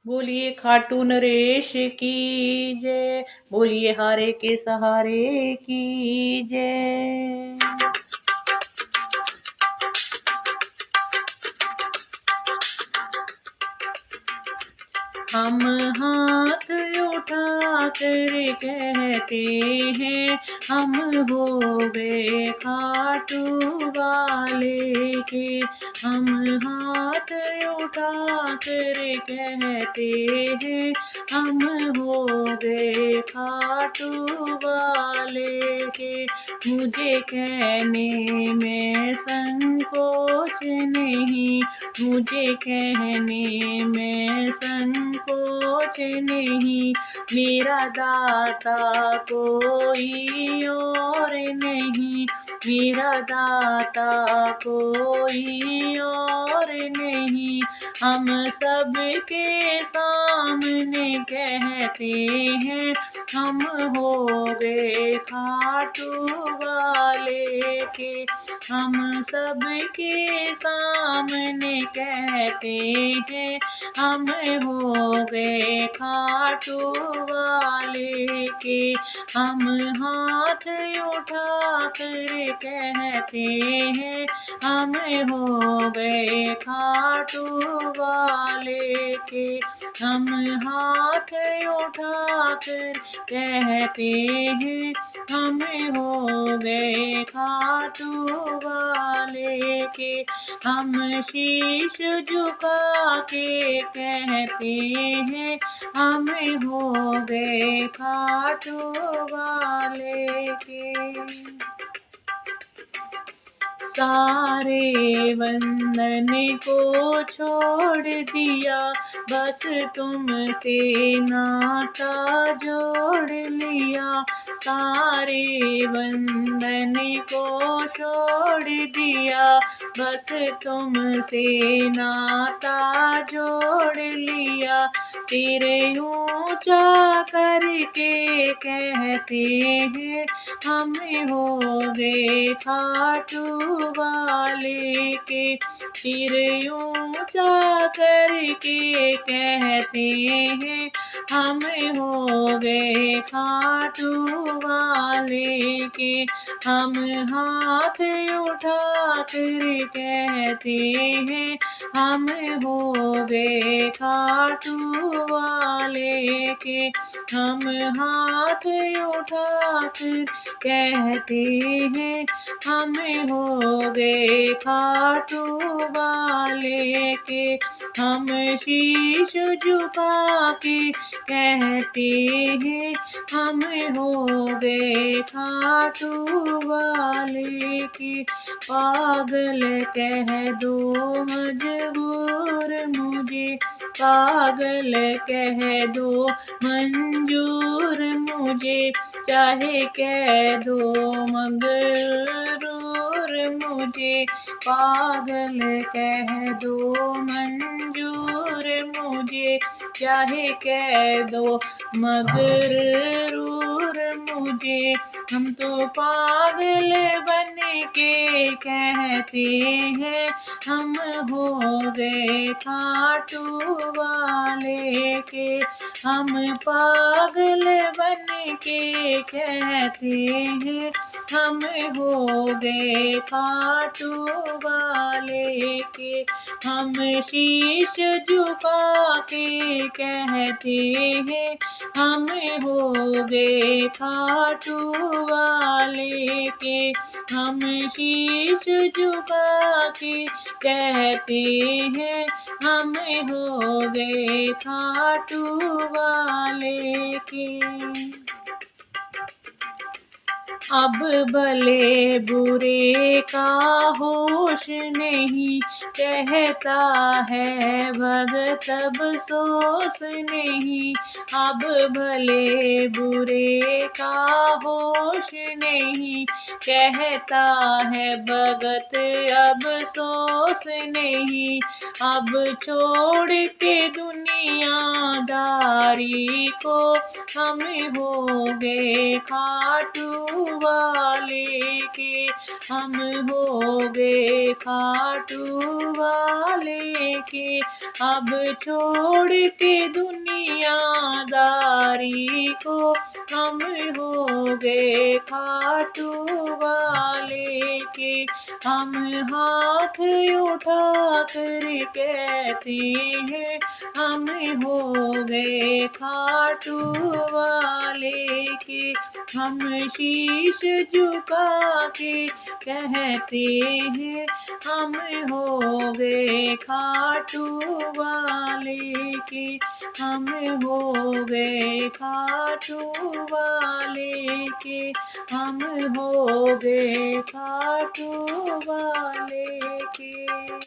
बोलिए खाटू नरेश की जय, बोलिए हारे के सहारे की जय। हम हाथ उठा कर कहते हैं, हम हो गए खाटू वाले के। हम हाथ उठा कर कहते हैं, हम हो गए खाटू वाले के। मुझे कहने में संकोच नहीं, मुझे कहने में संकोच नहीं। मेरा दाता कोई और नहीं, मेरा दाता कोई और नहीं। हम सबके सामने कहते हैं, हम हो गए खाटू वाले के। हम सबके सामने कहते हैं, हम हो गए खाटू वाले के। हम हाथ उठा कर कहते हैं, हम हो गए खाटू वाले के। हम हाथ उठा कर कहते हैं, हम हो गए खाटू वाले के। हम शीश झुका के कहते हैं, हम हो गए खाटू वाले के। सारे बंधन को छोड़ दिया, बस तुमसे नाता जोड़ लिया। सारे बंधन को छोड़ दिया, बस तुमसे नाता जोड़ लिया। सिर ऊंचा करके कहते हैं, हम हो गए खाटू वाले के। सिर ऊंचा करके कहते हैं, हम हो गए खाटू वाले के। हम हाथ उठा कर कहते हैं, हम हो गए खाटू वाले के। हम हाथ उठा कर कहते हैं, हम हो गए खाटू वाले के। हम शीश झुका के कहते हैं, हम हो गए खाटू वाले के। पागल कह दो मजबूर मुझे, पागल कह दो मंजूर मुझे। चाहे कह दो मगरूर मुझे, पागल कह दो मंजूर मुझे। चाहे कह दो मगरूर मुझे। हम तो पागल बन के कहते हैं, हम हो गए खाटू वाले के। हम पागल बन के कहते हैं, हम हो गए खाटू वाले के। हम शीश झुका के कहते हैं, हम हो गए खाटू वाले के। हम शीश झुका के कहते हैं, हम हो गए खाटू वाले के। अब भले बुरे का होश नहीं, कहता है भगत अब सोस नहीं। अब भले बुरे का होश नहीं, कहता है भगत अब सोस नहीं। अब छोड़ के दुनियादारी को, हम हो गए खाटू वाले के। हम हो गए खाटू वाले के। अब छोड़ के हाथ उठा कर कहते हैं हम हो गए खाटू वाले के। हम शीश झुका के कहते हैं हम हो गए खाटू वाले के। हम हो गए खाटू वाले के। हम हो गए खाटू वाले के।